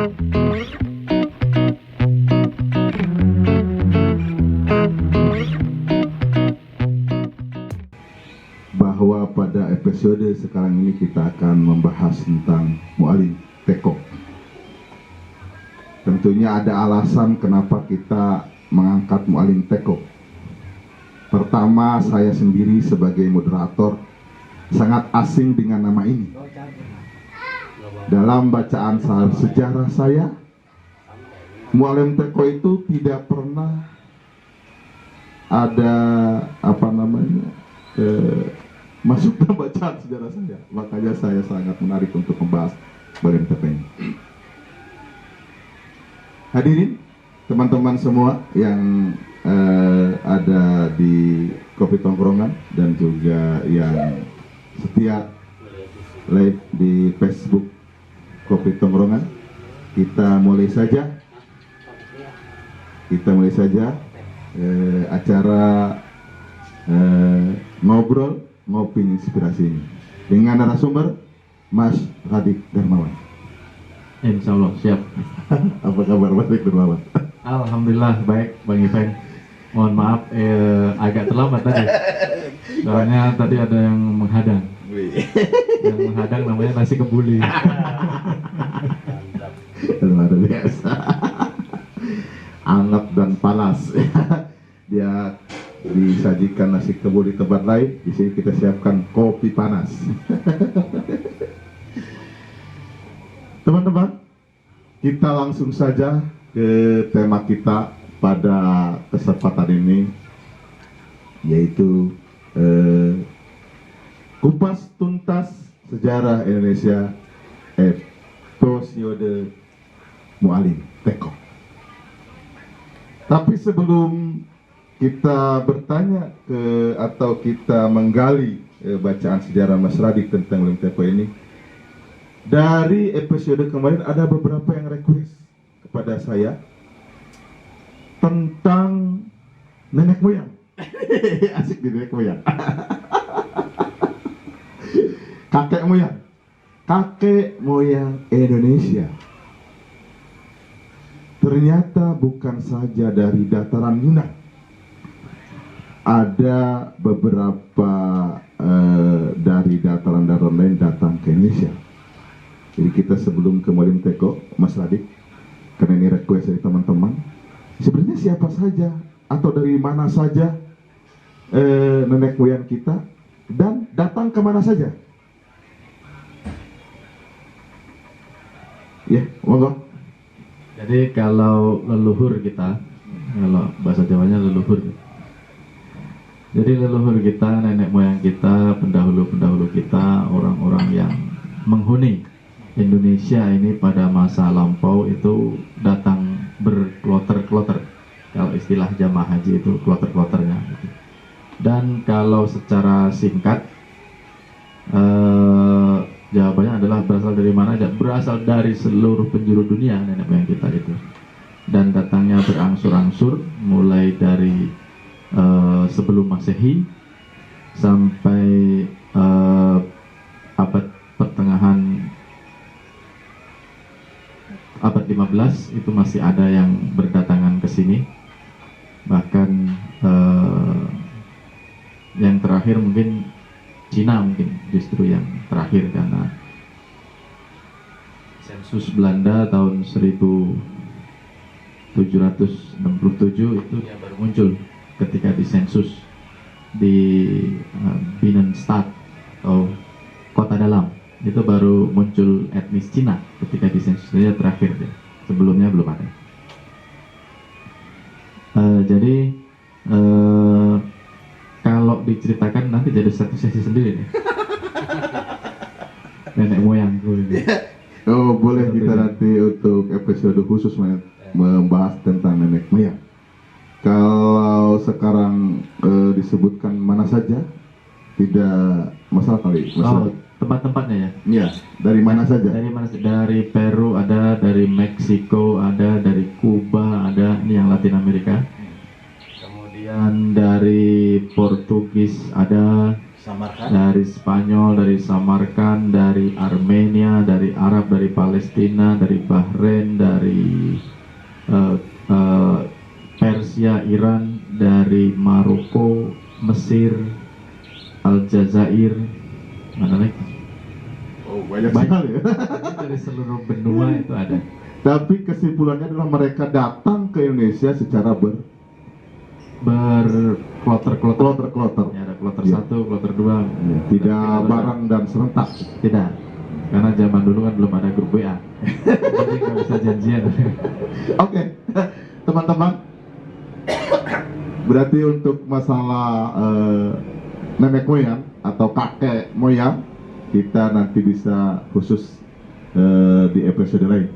Bahwa pada episode sekarang ini kita akan membahas tentang Mu'allim Teko. Tentunya ada alasan kenapa kita mengangkat Mu'allim Teko. Pertama, saya sendiri sebagai moderator sangat asing dengan nama ini. Dalam bacaan sejarah saya, Mu'allim Teko itu tidak pernah ada masuk dalam bacaan sejarah saya. Makanya saya sangat menarik untuk membahas Mu'allim Teko ini. Hadirin, teman-teman semua yang ada di Kopi Tongkrongan dan juga yang setia live di Facebook Kopi Tongkrongan, kita mulai saja acara ngobrol ngopi inspirasi ini dengan narasumber Mas Radik Darmawan. Insya Allah siap. Apa kabar Mas Radik Darmawan? Alhamdulillah baik Bang Ivan. Mohon maaf agak terlambat tadi. Soalnya tadi ada yang menghadang. Yang menghadang namanya nasi kebuli. Luar biasa. Anget dan panas. Dia disajikan nasi kebuli di tempat lain, di sini kita siapkan kopi panas. Teman-teman, kita langsung saja ke tema kita pada kesempatan ini, yaitu kupas tuntas sejarah Indonesia episode Mu'allim Teko. Tapi sebelum kita bertanya atau kita menggali bacaan sejarah Mas Radik tentang Mu'allim Teko ini, dari episode kemarin ada beberapa yang request kepada saya tentang nenek moyang. Asik di nenek moyang. Kakek moyang Indonesia ternyata bukan saja dari dataran Yunan. Ada beberapa dari dataran-dataran lain datang ke Indonesia. Jadi kita sebelum ke Mu'allim Teko, Mas Radik, karena ini request dari teman-teman, sebenarnya siapa saja atau dari mana saja nenek moyang kita dan datang ke mana saja? Ya, monggo. Jadi kalau leluhur kita, kalau bahasa Jawanya leluhur. Jadi leluhur kita, nenek moyang kita, pendahulu-pendahulu kita, orang-orang yang menghuni Indonesia ini pada masa lampau itu datang berkloter-kloter. Kalau istilah jamaah haji itu kloter-kloternya. Dan kalau secara singkat, jawabannya adalah berasal dari mana? Berasal dari seluruh penjuru dunia nenek moyang kita itu. Dan datangnya berangsur-angsur, mulai dari sebelum Masehi sampai abad pertengahan abad 15 itu masih ada yang berdatangan ke sini. Bahkan yang terakhir mungkin Cina, mungkin justru yang terakhir, karena sensus Belanda tahun 1767 itu dia baru muncul ketika disensus di Binnenstad atau kota dalam, itu baru muncul etnis Cina ketika disensusnya terakhir, sebelumnya belum ada. Jadi kalau diceritakan nanti jadi satu sesi sendiri nih. Nenek moyangku ini. Oh, boleh kita nanti untuk episode khusus membahas tentang nenek moyang. Kalau sekarang disebutkan mana saja, tidak masalah kali. Oh, tempat-tempatnya ya? Iya, dari mana saja? Dari Peru ada, dari Meksiko ada, dari Kuba ada, ini yang Latin Amerika. Kemudian dari Portugis ada, Samarkand. dari Spanyol, dari Samarkand, dari Armenia, dari Arab, dari Palestina, dari Bahrain, dari eh, eh, Persia, Iran, dari Maroko, Mesir, Aljazair, mana lagi? Oh, banyak Banyak. sekali ya. Jadi dari seluruh benua itu ada. Tapi kesimpulannya adalah mereka datang ke Indonesia secara Berkloter-kloter. kloter-kloter. Ya, ada kloter Iya. 1, kloter 2. Ya, tidak bareng dan serentak. Tidak. Karena zaman dulu kan belum ada grup WA. Jadi nggak bisa janjian. Oke, teman-teman. Berarti untuk masalah nenek moyang atau kakek moyang, kita nanti bisa khusus di episode lain.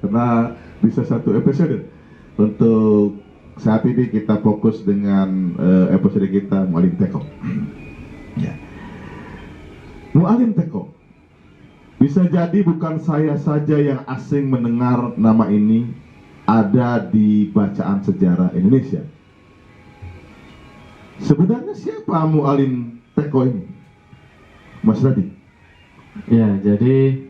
Karena bisa satu episode. Untuk saat ini kita fokus dengan episode kita Mu'alim Teko. Ya. Mu'alim Teko. Bisa jadi bukan saya saja yang asing mendengar nama ini ada di bacaan sejarah Indonesia. Sebenarnya siapa Mu'alim Teko ini, Mas Radi? Ya, jadi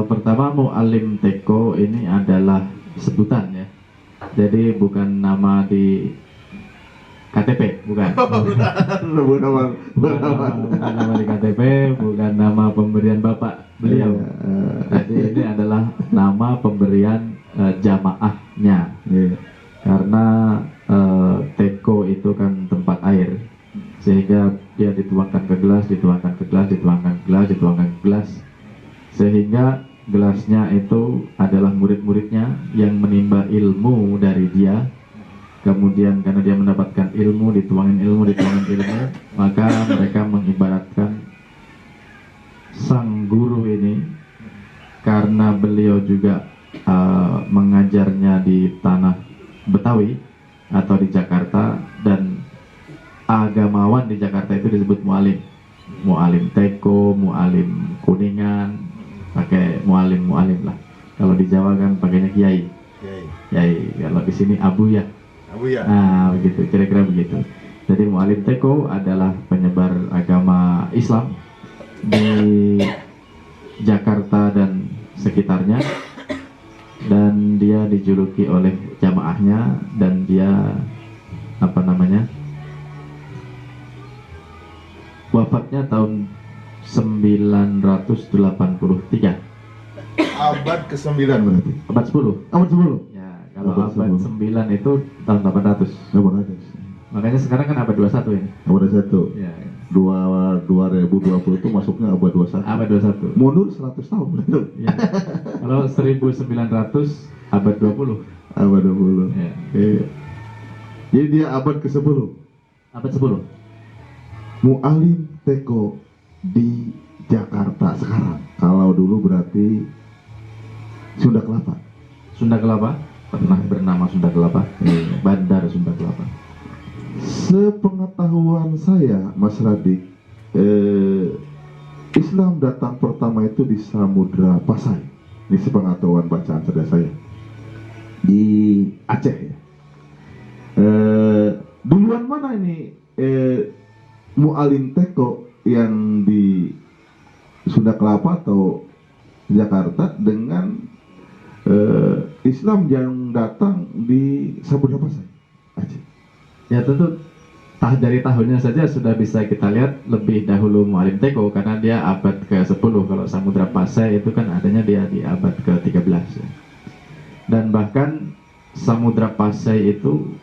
pertama Mu'alim Teko ini adalah sebutan ya. Jadi bukan nama di KTP, bukan. Bukan nama di KTP, bukan nama pemberian bapak beliau. Jadi ini adalah nama pemberian jamaahnya. Iya. Karena teko itu kan tempat air, sehingga dia dituangkan ke gelas, dituangkan ke gelas, dituangkan ke gelas, dituangkan ke gelas, sehingga gelasnya itu adalah murid-muridnya yang menimba ilmu dari dia. Kemudian karena dia mendapatkan ilmu, dituangin ilmu, maka mereka mengibaratkan sang guru ini, karena beliau juga mengajarnya di tanah Betawi atau di Jakarta, dan agamawan di Jakarta itu disebut mu'alim. Mu'alim Teko, mu'alim Kuningan, pakai mu'alim lah. Kalau di Jawa kan pakainya kiai. Kiai. Kalau di sini abuya. Abuya. Nah, begitu, kira-kira begitu. Jadi Mu'alim Teko adalah penyebar agama Islam di Jakarta dan sekitarnya, dan dia dijuluki oleh jamaahnya, dan dia wafatnya tahun 983, Abad ke-9 berarti. abad 10. Abad 10. Ya, kalau Abad abad 10. 9 itu tahun 800. Makanya sekarang kan abad 21 ini. Abad 1. Ya, 2020 itu masuknya abad 21. abad 21. Mundur 100 tahun. Ya. Kalau 1900 abad 20. Abad 20. Ya. Iya. Jadi dia abad ke-10. Abad 10. Mu'alim Teko di Jakarta sekarang. Kalau dulu berarti Sunda Kelapa. Sunda Kelapa pernah bernama Sunda Kelapa. Bandar Sunda Kelapa. Sepengetahuan saya, Mas Radik, Islam datang pertama itu di Samudra Pasai. Ini sepengetahuan bacaan cerdas saya. Di Aceh ya. Duluan mana ini Mu'alim Teko, yang di Sunda Kelapa atau Jakarta, dengan Islam yang datang di Samudra Pasai, Aceh? Ya tentu dari tahunnya saja sudah bisa kita lihat lebih dahulu Mu'alim Teko, karena dia abad ke-10. Kalau Samudra Pasai itu kan adanya dia di abad ke-13 ya. Dan bahkan Samudra Pasai itu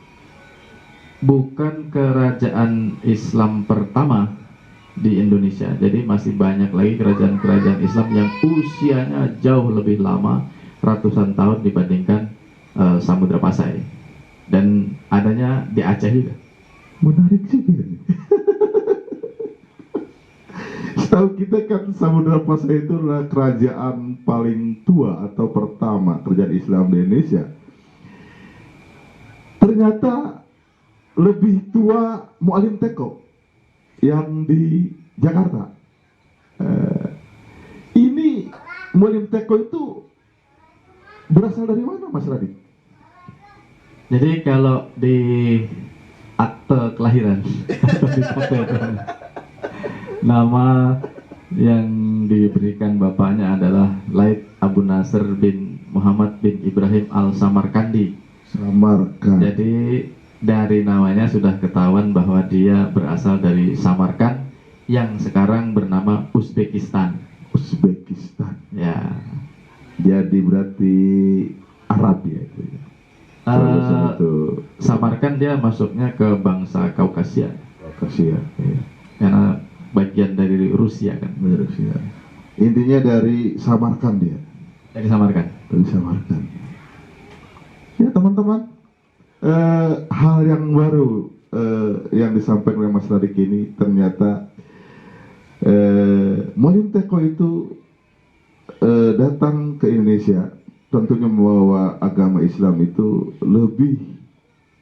bukan kerajaan Islam pertama di Indonesia. Jadi masih banyak lagi kerajaan-kerajaan Islam yang usianya jauh lebih lama, ratusan tahun dibandingkan Samudra Pasai. Dan adanya di Aceh juga. Menarik juga. Setahu kita kan Samudra Pasai itu adalah kerajaan paling tua atau pertama kerajaan Islam di Indonesia. Ternyata lebih tua Mu'alim Teko yang di Jakarta. Ini Mu'alim Teko itu berasal dari mana, Mas Radit? Jadi kalau di akte kelahiran. Atau di KTP. Nama yang diberikan bapaknya adalah Laith Abu Nasr bin Muhammad bin Ibrahim Al-Samarkandi. Samarkand. Jadi dari namanya sudah ketahuan bahwa dia berasal dari Samarkand yang sekarang bernama Uzbekistan. Uzbekistan. Ya. Jadi berarti Arab ya itu. Itu Samarkand dia masuknya ke bangsa Kaukasia. Kaukasia. Ya. Karena bagian dari Rusia kan. Dari Rusia. Intinya dari Samarkand dia. Dari Samarkand. Dari Samarkand. Ya teman-teman, hal yang baru yang disampaikan oleh Mas Radik ini ternyata Muallim Teko itu datang ke Indonesia tentunya membawa agama Islam itu lebih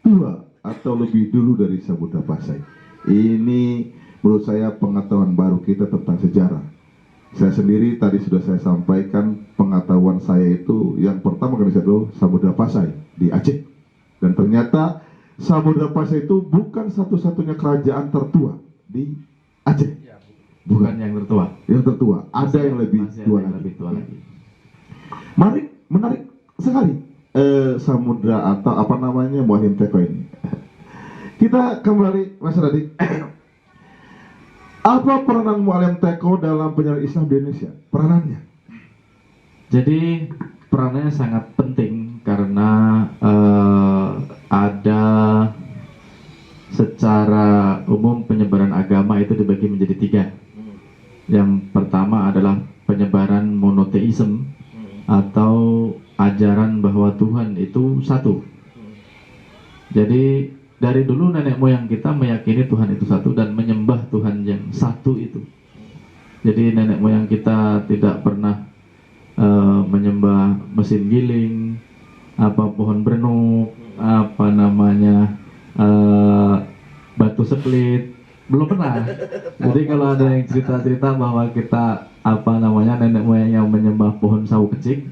tua atau lebih dulu dari Samudra Pasai. Ini menurut saya pengetahuan baru kita tentang sejarah. Saya sendiri tadi sudah saya sampaikan pengetahuan saya itu yang pertama kali saya tahu Samudra Pasai di Aceh. Dan ternyata Samudra Pasai itu bukan satu-satunya kerajaan tertua di Aceh. Bukan yang tertua. Yang tertua, ada yang lebih tua lagi. Lebih tua lagi. Menarik sekali Samudra atau apa namanya Muallim Teko ini. Kita kembali Mas Radik. Apa peranan Muallim Teko dalam penyebaran Islam di Indonesia? Peranannya? Jadi peranannya sangat penting karena ada secara umum penyebaran agama itu dibagi menjadi 3. Yang pertama adalah penyebaran monoteisme atau ajaran bahwa Tuhan itu satu. Jadi dari dulu nenek moyang kita meyakini Tuhan itu satu dan menyembah Tuhan yang satu itu. Jadi nenek moyang kita tidak pernah menyembah mesin giling, apa pohon berenuk, apa namanya batu split, belum pernah. Jadi kalau ada yang cerita-cerita bahwa kita apa namanya nenek moyang yang menyembah pohon sawu kecik,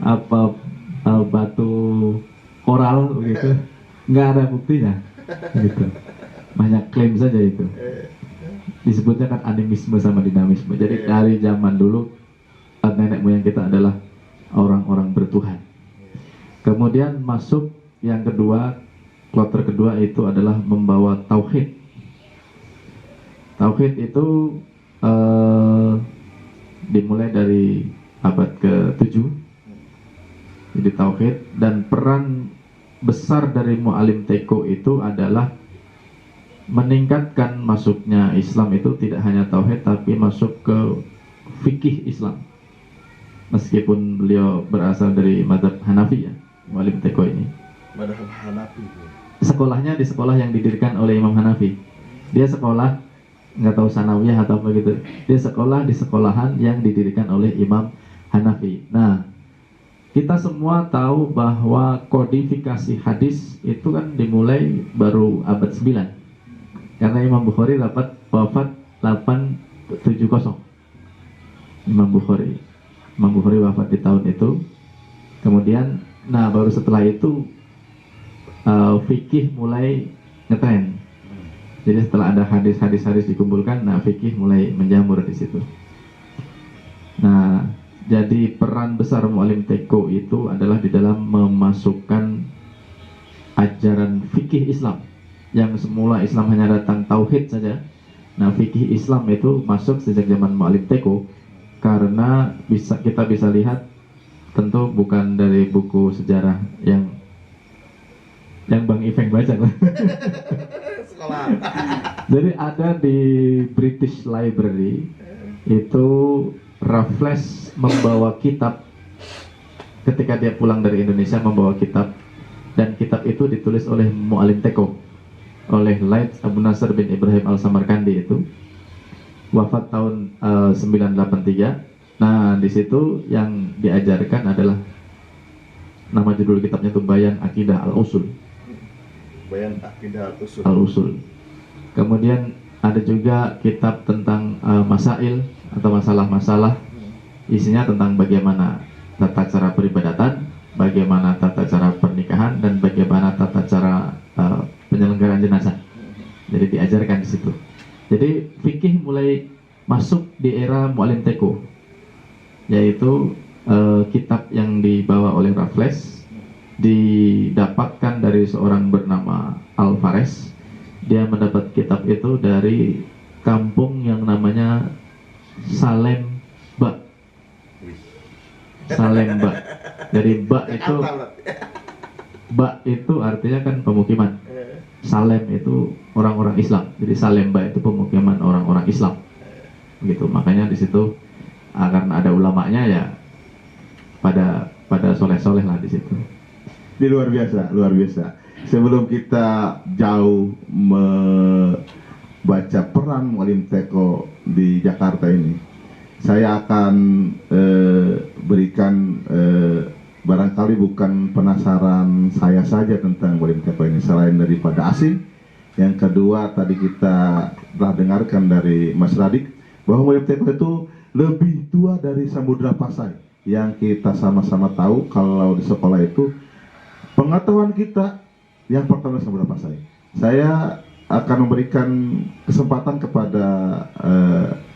apa batu koral begitu, nggak ada buktinya. Gitu. Banyak klaim saja itu. Disebutnya kan animisme sama dinamisme. Jadi dari zaman dulu nenek moyang kita adalah orang-orang bertuhan. Kemudian masuk yang kedua, kloter kedua itu adalah membawa tauhid. Tauhid itu dimulai dari abad ke-7. Jadi tauhid, dan peran besar dari Muallim Teko itu adalah meningkatkan masuknya Islam itu tidak hanya tauhid tapi masuk ke fikih Islam. Meskipun beliau berasal dari mazhab Hanafi ya, Muallim Teko ini. Mazhab Hanafi. Sekolahnya di sekolah yang didirikan oleh Imam Hanafi. Dia sekolah nggak tahu sanawiyah atau apa gitu. Dia sekolah di sekolahan yang didirikan oleh Imam Hanafi. Nah, kita semua tahu bahwa kodifikasi hadis itu kan dimulai baru abad 9. Karena Imam Bukhari wafat 870. Imam Bukhari wafat di tahun itu. Kemudian, nah baru setelah itu fikih mulai ngetren. Jadi setelah ada hadis dikumpulkan, nah fikih mulai menjamur di situ. Nah, jadi peran besar Muallim Teko itu adalah di dalam memasukkan ajaran fikih Islam yang semula Islam hanya datang tauhid saja. Nah, fikih Islam itu masuk sejak zaman Muallim Teko karena kita bisa lihat tentu bukan dari buku sejarah yang Bang Iveng baca. Jadi ada di British Library itu Raffles membawa kitab ketika dia pulang dari Indonesia, membawa kitab, dan kitab itu ditulis oleh Muallim Teko, oleh Laith Abu Nasr bin Ibrahim Al-Samarkandi, itu wafat tahun 983. Nah, di situ yang diajarkan adalah nama judul kitabnya itu Bayan Aqidah Al-Usul. Bayan Aqidah Al-Usul. Al-Usul. Kemudian ada juga kitab tentang masail atau masalah-masalah, isinya tentang bagaimana tata cara peribadatan, bagaimana tata cara pernikahan, dan bagaimana tata cara penyelenggaraan jenazah. Jadi diajarkan di situ. Jadi fikih mulai masuk di era Mu'allim Teko, yaitu kitab yang dibawa oleh Raffles didapatkan dari seorang bernama Alvarez. Dia mendapat kitab itu dari kampung yang namanya Salemba. Salemba. Jadi Ba itu artinya kan pemukiman. Salem itu orang-orang Islam. Jadi Salemba itu pemukiman orang-orang Islam. Gitu. Makanya di situ karena ada ulamanya ya pada soleh-soleh lah di situ. Ini luar biasa, luar biasa. Sebelum kita jauh membaca peran Mu'allim Teko di Jakarta ini, saya akan berikan barangkali bukan penasaran saya saja tentang Mu'allim Teko ini, selain daripada asing. Yang kedua, tadi kita telah dengarkan dari Mas Radik bahwa Mu'allim Teko itu lebih tua dari Samudra Pasai. Yang kita sama-sama tahu kalau di sekolah itu pengetahuan kita yang pertama Samudra Pasai. Saya akan memberikan kesempatan kepada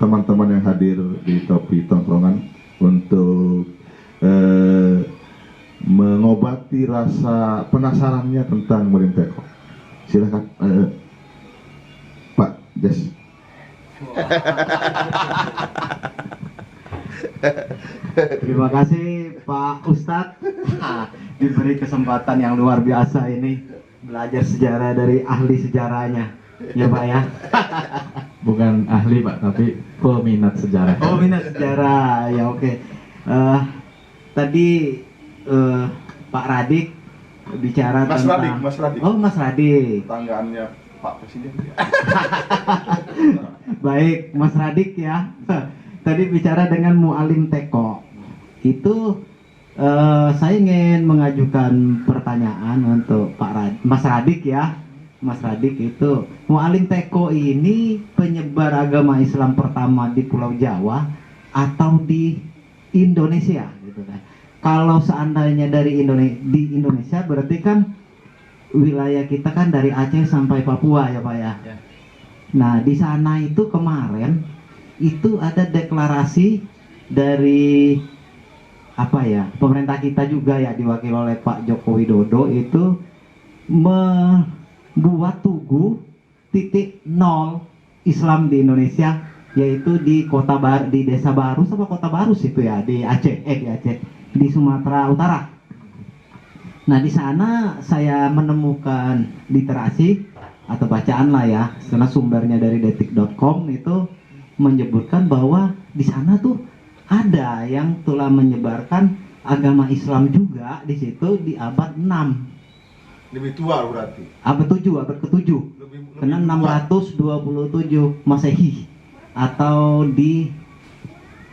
teman-teman yang hadir di Topi Tongkrongan untuk mengobati rasa penasarannya tentang Mu'allim Teko. Silakan Pak Des. Terima kasih Pak Ustadz diberi kesempatan yang luar biasa ini belajar sejarah dari ahli sejarahnya ya Pak ya. Bukan ahli Pak, tapi peminat sejarah. Oh, minat sejarah ya, oke. Tadi Pak Radik bicara Mas tentang Radik, Mas Radik. Oh, Mas Radik. Tanggaannya Pak Presiden. Baik, Mas Radik ya. Tadi bicara dengan Mu'allim Teko. Itu saya ingin mengajukan pertanyaan untuk Mas Radik ya. Mas Radik itu, Mu'allim Teko ini penyebar agama Islam pertama di Pulau Jawa atau di Indonesia gitu kan. Kalau seandainya di Indonesia berarti kan wilayah kita kan dari Aceh sampai Papua ya Pak ya. Nah, di sana itu kemarin itu ada deklarasi dari apa ya, pemerintah kita juga ya diwakili oleh Pak Joko Widodo itu membuat tugu titik nol Islam di Indonesia, yaitu di Kota Baru, di Desa Baru sama Kota Baru situ ya, di Aceh, di Sumatera Utara. Nah, di sana saya menemukan literasi atau bacaan lah ya, karena sumbernya dari detik.com itu menyebutkan bahwa di sana tuh ada yang telah menyebarkan agama Islam juga di situ di abad 6. Lebih tua berarti. Abad ke-7. Karena 627 Masehi atau di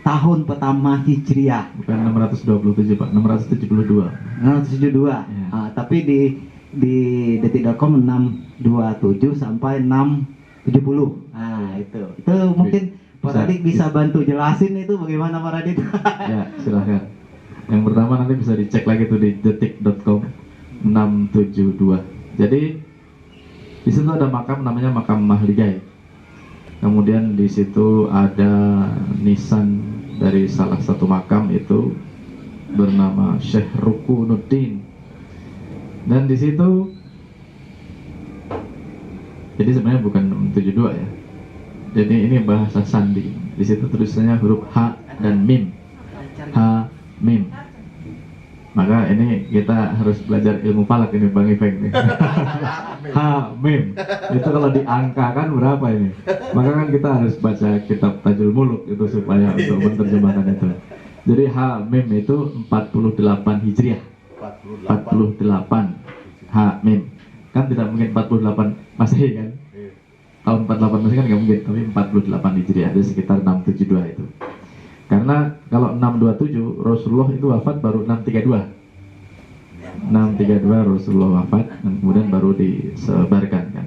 tahun pertama Hijriah. Bukan 627 Pak, 672. 672. Ya. Tapi di detik.com 627 sampai 670. Nah, itu mungkin Pak Radik bisa bantu jelasin itu bagaimana Pak Radik? Ya, silahkan. Yang pertama nanti bisa dicek lagi tuh di detik.com 672. Jadi di situ ada makam namanya makam Mahligai. Kemudian di situ ada nisan dari salah satu makam itu bernama Syekh Rukunuddin. Dan di situ jadi sebenarnya bukan 72 ya. Jadi ini bahasa sandi. Di situ tulisannya huruf H dan Mim. H Mim. Maka ini kita harus belajar ilmu falak ini Bang Ipeng nih. H Mim. Itu kalau diangkakan berapa ini? Maka kan kita harus baca kitab Tajul Muluk itu supaya untuk menerjemahkan itu. Jadi H Mim itu 48 Hijriah. 48 H Mim. Kan tidak mungkin 48 Masehi kan? Tahun 48 Masehi kan nggak mungkin, tapi 48 Hijriah, jadi sekitar 672 itu. Karena kalau 627 Rasulullah itu wafat baru 632. 632 Rasulullah wafat dan kemudian baru disebarkan kan.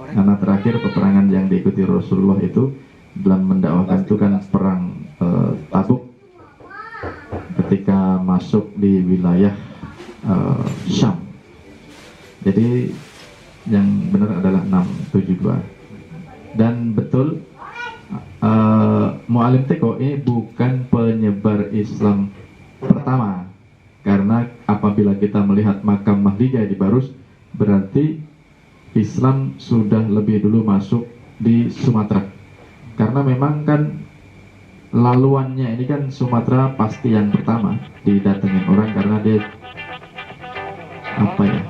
Karena terakhir peperangan yang diikuti Rasulullah itu dalam mendakwahkan itu kan perang Tabuk ketika masuk di wilayah Syam. Jadi yang benar adalah 672. Dan betul, Mu'alim Teko ini bukan penyebar Islam pertama, karena apabila kita melihat makam Mahdijah di Barus, berarti Islam sudah lebih dulu masuk di Sumatera. Karena memang kan laluannya ini kan Sumatera pasti yang pertama didatengin orang, karena dia apa ya,